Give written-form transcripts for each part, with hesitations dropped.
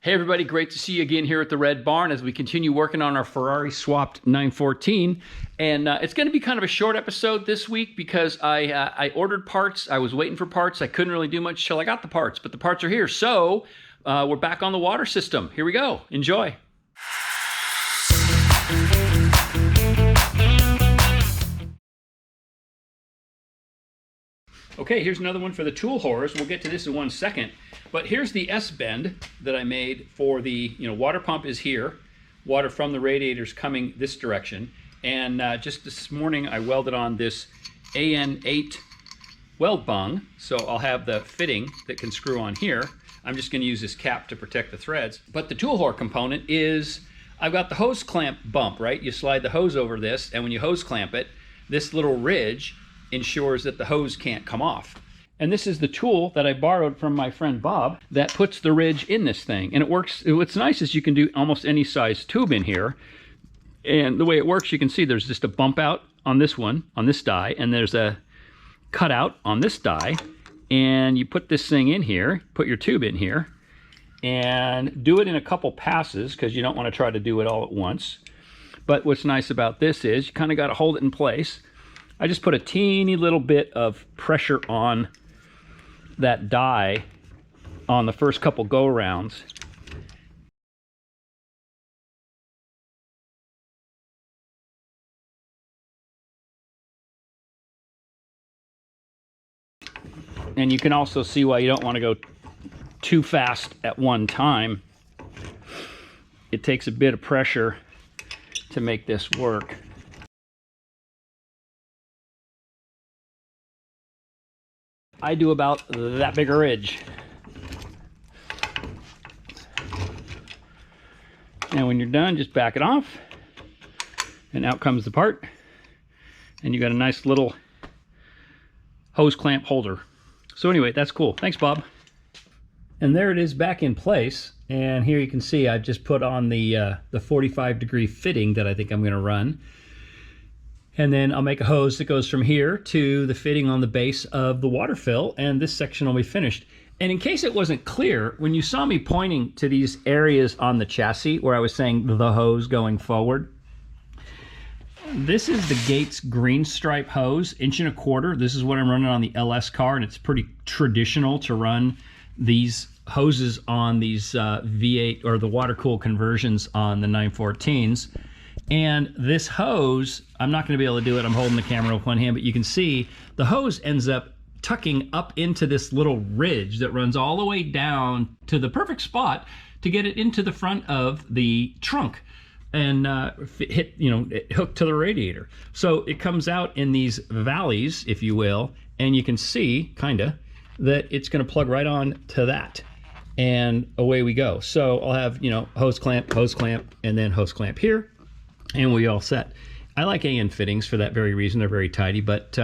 Hey everybody, great to see you again here at the Red Barn as we continue working on our Ferrari swapped 914. And it's going to be kind of a short episode this week because I ordered parts. I was waiting for parts. I couldn't really do much till I got the parts, but the parts are here. So we're back on the water system. Here we go. Enjoy. Okay, here's another one for the tool horrors. We'll get to this in 1 second. But here's the S-bend that I made for the, water pump is here. Water from the radiator's coming this direction. And just this morning, I welded on this AN8 weld bung. So I'll have the fitting that can screw on here. I'm just going to use this cap to protect the threads. But the tool horror component is, I've got the hose clamp bump, right? You slide the hose over this, and when you hose clamp it, this little ridge ensures that the hose can't come off. And this is the tool that I borrowed from my friend Bob that puts the ridge in this thing. And it works. What's nice is you can do almost any size tube in here. And the way it works, you can see there's just a bump out on this one, on this die, and there's a cutout on this die. And you put this thing in here, put your tube in here, and do it in a couple passes because you don't want to try to do it all at once. But what's nice about this is you kind of got to hold it in place. I just put a teeny little bit of pressure on that die on the first couple go-arounds. And you can also see why you don't want to go too fast at one time. It takes a bit of pressure to make this work. I do about that big a ridge. And when you're done, just back it off. And out comes the part. And you got a nice little hose clamp holder. So anyway, that's cool. Thanks, Bob. And there it is back in place. And here you can see I've just put on the 45-degree fitting that I think I'm going to run. And then I'll make a hose that goes from here to the fitting on the base of the water fill, and this section will be finished. And in case it wasn't clear, when you saw me pointing to these areas on the chassis where I was saying the hose going forward, this is the Gates green stripe hose, 1.25 inches. This is what I'm running on the LS car, and it's pretty traditional to run these hoses on these V8 or the water-cooled conversions on the 914s. And this hose, I'm not going to be able to do it. I'm holding the camera with one hand, but you can see the hose ends up tucking up into this little ridge that runs all the way down to the perfect spot to get it into the front of the trunk and hooked to the radiator. So it comes out in these valleys, if you will, and you can see kinda that it's going to plug right on to that. And away we go. So I'll have, hose clamp, and then hose clamp here. And we all set. I like AN fittings for that very reason. They're very tidy, but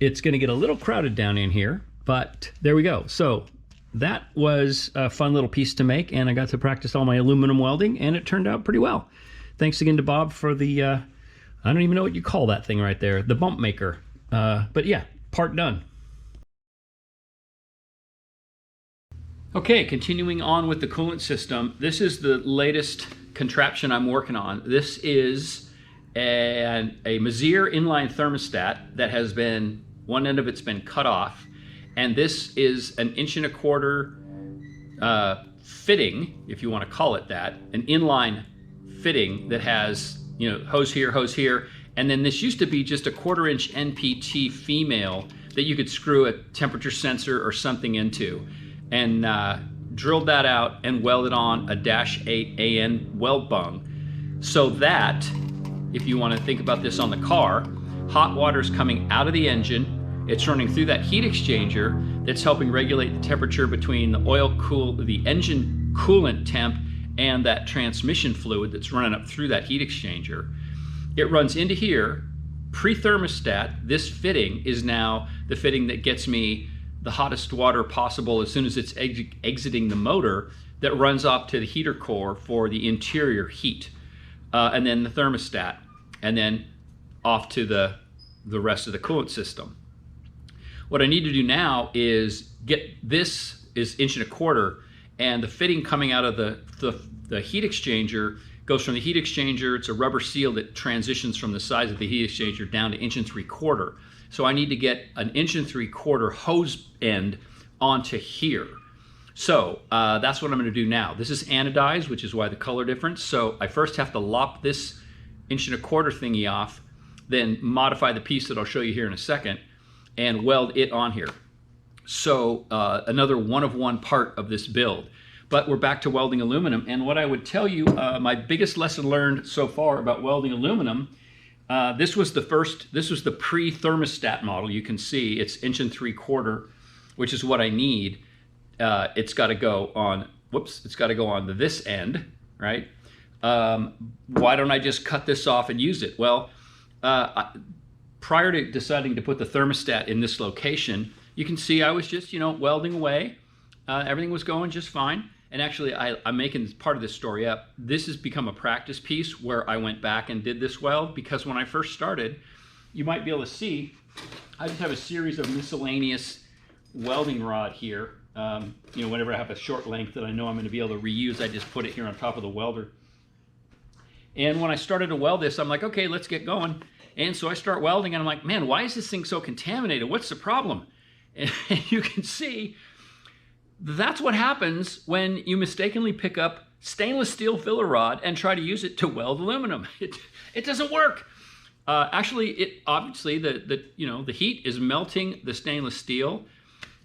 it's going to get a little crowded down in here. But there we go. So that was a fun little piece to make, and I got to practice all my aluminum welding, and it turned out pretty well. Thanks again to Bob for the, I don't even know what you call that thing right there, the bump maker. But yeah, part done. Okay, continuing on with the coolant system. This is the latest contraption I'm working on. This is a Mazir inline thermostat that has been, one end of it's been cut off, and this is an 1.25 inch fitting, if you want to call it that, an inline fitting that has hose here, and then this used to be just a 1/4 inch NPT female that you could screw a temperature sensor or something into, and drilled that out and welded on a -8 AN weld bung, so that if you want to think about this on the car, hot water is coming out of the engine, it's running through that heat exchanger that's helping regulate the temperature between the engine coolant temp and that transmission fluid that's running up through that heat exchanger. It runs into here, pre-thermostat. This fitting is now the fitting that gets me the hottest water possible as soon as it's exiting the motor, that runs off to the heater core for the interior heat, and then the thermostat, and then off to the rest of the coolant system. What I need to do now is get this is 1.25 inches, and the fitting coming out of the heat exchanger goes from the heat exchanger. It's a rubber seal that transitions from the size of the heat exchanger down to 1.75 inches. So I need to get an 1.75 inch hose end onto here. So that's what I'm going to do now. This is anodized, which is why the color difference. So I first have to lop this 1.25 inch thingy off, then modify the piece that I'll show you here in a second, and weld it on here. So another one-of-one part of this build. But we're back to welding aluminum, and what I would tell you, my biggest lesson learned so far about welding aluminum, this was the pre-thermostat model. You can see it's 1.75 inches, which is what I need. It's got to go on, it's got to go on this end, right? Why don't I just cut this off and use it? Well, prior to deciding to put the thermostat in this location, you can see I was just, welding away. Everything was going just fine. And actually, I'm making part of this story up. This has become a practice piece where I went back and did this weld, because when I first started, you might be able to see, I just have a series of miscellaneous welding rod here. Whenever I have a short length that I know I'm going to be able to reuse, I just put it here on top of the welder. And when I started to weld this, I'm like, okay, let's get going. And so I start welding, and I'm like, man, why is this thing so contaminated? What's the problem? And you can see that's what happens when you mistakenly pick up stainless steel filler rod and try to use it to weld aluminum. It doesn't work. Actually, obviously the heat is melting the stainless steel,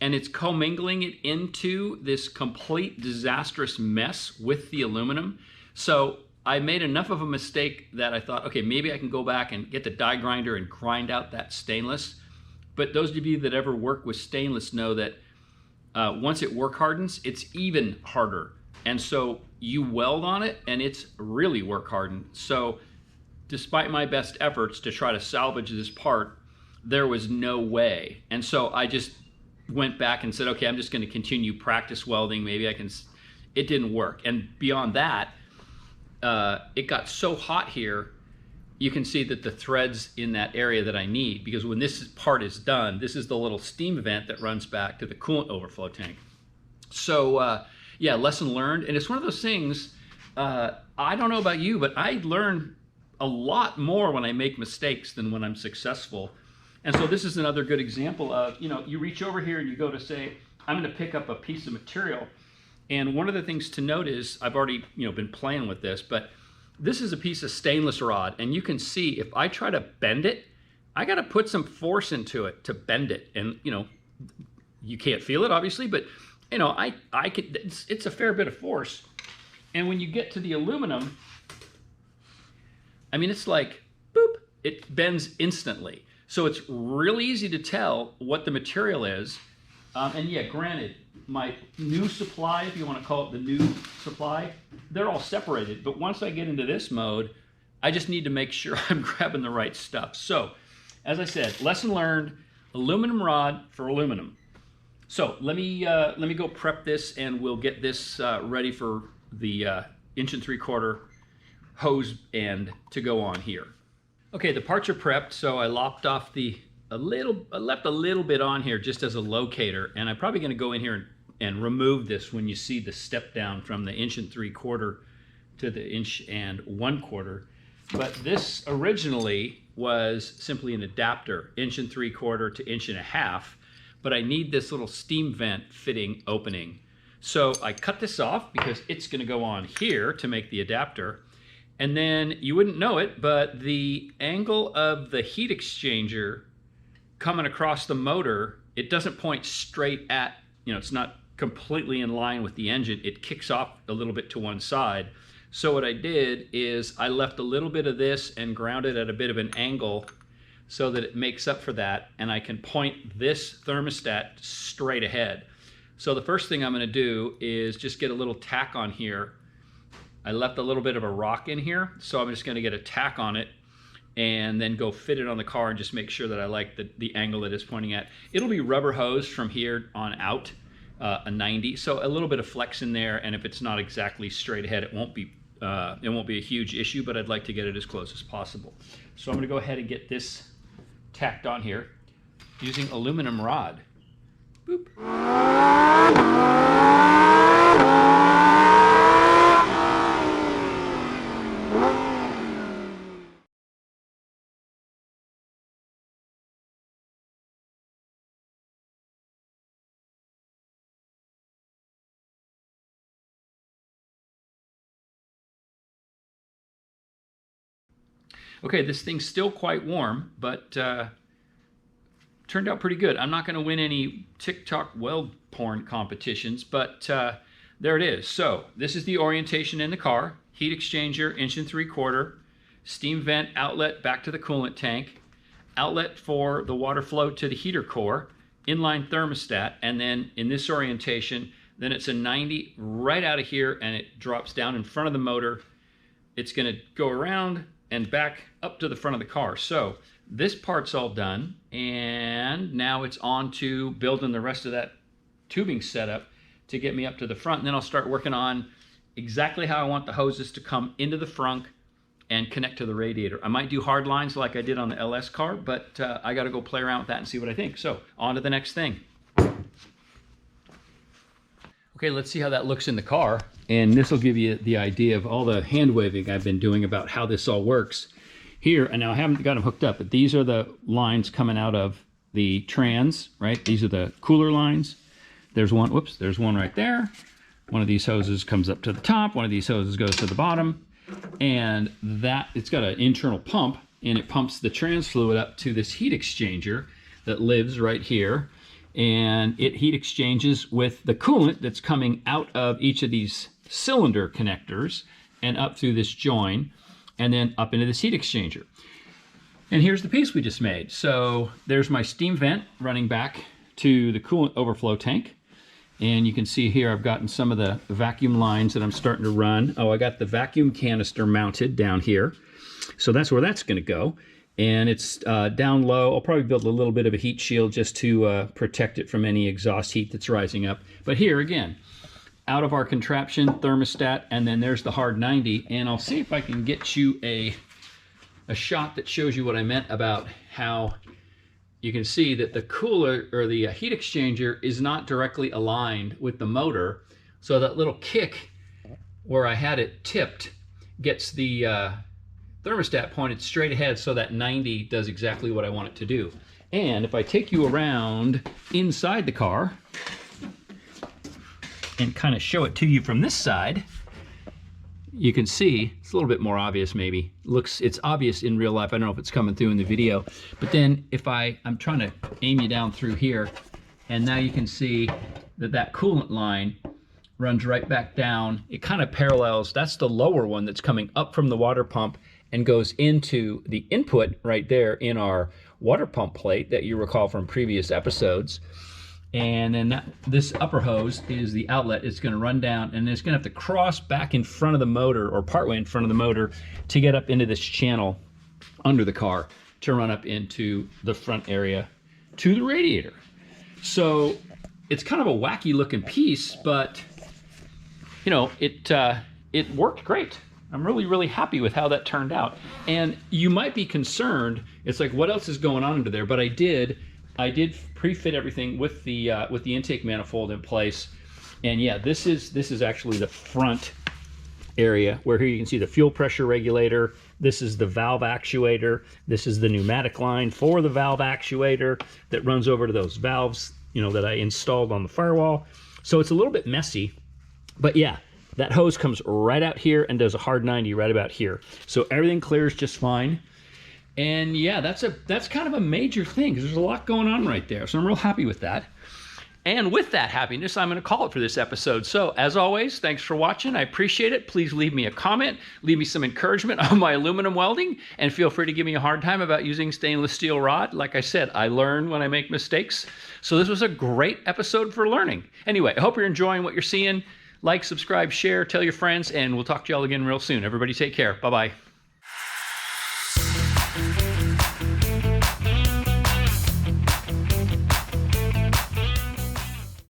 and it's commingling it into this complete disastrous mess with the aluminum. So I made enough of a mistake that I thought, okay, maybe I can go back and get the die grinder and grind out that stainless. But those of you that ever work with stainless know that once it work hardens, it's even harder. And so you weld on it, and it's really work hardened. So despite my best efforts to try to salvage this part, there was no way. And so I just went back and said, okay, I'm just going to continue practice welding. Maybe I can. It didn't work. And beyond that, it got so hot here, you can see that the threads in that area that I need, because when this part is done, this is the little steam vent that runs back to the coolant overflow tank. So yeah, lesson learned. And it's one of those things, I don't know about you, but I learn a lot more when I make mistakes than when I'm successful. And so this is another good example of, you reach over here and you go to say, I'm going to pick up a piece of material. And one of the things to note is, I've already been playing with this, but this is a piece of stainless rod, and you can see if I try to bend it, I got to put some force into it to bend it. And you can't feel it obviously, but I could. It's a fair bit of force. And when you get to the aluminum, I mean, it's like boop, it bends instantly. So it's really easy to tell what the material is. And yeah, granted, my new supply, if you want to call it the new supply, they're all separated. But once I get into this mode, I just need to make sure I'm grabbing the right stuff. So, as I said, lesson learned, aluminum rod for aluminum. So let me go prep this, and we'll get this ready for the 1.75 inch hose end to go on here. Okay, the parts are prepped, so I lopped off I left a little bit on here just as a locator, and I'm probably going to go in here and remove this when you see the step down from the 1.75 inches to the 1.25 inches. But this originally was simply an adapter, 1.75 inches to 1.5 inches, but I need this little steam vent fitting opening. So I cut this off because it's going to go on here to make the adapter. And then you wouldn't know it, but the angle of the heat exchanger coming across the motor, it doesn't point straight at, it's not completely in line with the engine. It kicks off a little bit to one side. So what I did is I left a little bit of this and grounded at a bit of an angle so that it makes up for that, and I can point this thermostat straight ahead. So the first thing I'm going to do is just get a little tack on here. I left a little bit of a rock in here, so I'm just going to get a tack on it and then go fit it on the car and just make sure that I like the angle that it's pointing at. It'll be rubber hose from here on out, a 90, so a little bit of flex in there, and if it's not exactly straight ahead, it won't be a huge issue, but I'd like to get it as close as possible. So I'm going to go ahead and get this tacked on here using aluminum rod. Boop. Okay, this thing's still quite warm, but turned out pretty good. I'm not going to win any TikTok weld porn competitions, but there it is. So this is the orientation in the car. Heat exchanger, 1 3/4, steam vent outlet back to the coolant tank, outlet for the water flow to the heater core, inline thermostat, and then in this orientation, then it's a 90 right out of here, and it drops down in front of the motor. It's going to go around and back up to the front of the car. So this part's all done, and now it's on to building the rest of that tubing setup to get me up to the front. And then I'll start working on exactly how I want the hoses to come into the front and connect to the radiator. I might do hard lines like I did on the LS car, but I got to go play around with that and see what I think. So on to the next thing. Okay, let's see how that looks in the car. And this will give you the idea of all the hand waving I've been doing about how this all works. Here, and now I haven't got them hooked up, but these are the lines coming out of the trans, right? These are the cooler lines. There's one, whoops, there's one right there. One of these hoses comes up to the top, one of these hoses goes to the bottom, and that, it's got an internal pump, and it pumps the trans fluid up to this heat exchanger that lives right here, and it heat exchanges with the coolant that's coming out of each of these cylinder connectors and up through this join, and then up into this heat exchanger. And here's the piece we just made. So there's my steam vent running back to the coolant overflow tank. And you can see here I've gotten some of the vacuum lines that I'm starting to run. Oh, I got the vacuum canister mounted down here. So that's where that's gonna go. And it's down low. I'll probably build a little bit of a heat shield just to protect it from any exhaust heat that's rising up. But here again, out of our contraption, thermostat, and then there's the hard 90. And I'll see if I can get you a shot that shows you what I meant about how you can see that the cooler or the heat exchanger is not directly aligned with the motor. So that little kick where I had it tipped gets the thermostat pointed straight ahead, so that 90 does exactly what I want it to do. And if I take you around inside the car and kind of show it to you from this side, you can see it's a little bit more obvious maybe. It's obvious in real life. I don't know if it's coming through in the video, but then if I'm trying to aim you down through here, and now you can see that coolant line runs right back down. It kind of parallels, that's the lower one that's coming up from the water pump and goes into the input right there in our water pump plate that you recall from previous episodes. And then this upper hose is the outlet. It's going to run down, and it's going to have to cross back in front of the motor, or partway in front of the motor, to get up into this channel under the car to run up into the front area to the radiator. So it's kind of a wacky looking piece, but you know, it worked great. I'm really, really happy with how that turned out. And you might be concerned, it's like, what else is going on under there? But I did pre-fit everything with the intake manifold in place. And yeah, this is actually the front area, where here you can see the fuel pressure regulator. This is the valve actuator. This is the pneumatic line for the valve actuator that runs over to those valves, you know, that I installed on the firewall. So it's a little bit messy, but yeah, that hose comes right out here and does a hard 90 right about here. So everything clears just fine. And yeah, that's kind of a major thing, because there's a lot going on right there. So I'm real happy with that. And with that happiness, I'm going to call it for this episode. So as always, thanks for watching. I appreciate it. Please leave me a comment, leave me some encouragement on my aluminum welding, and feel free to give me a hard time about using stainless steel rod. Like I said, I learn when I make mistakes. So this was a great episode for learning. Anyway, I hope you're enjoying what you're seeing. Like, subscribe, share, tell your friends, and we'll talk to y'all again real soon. Everybody take care. Bye-bye.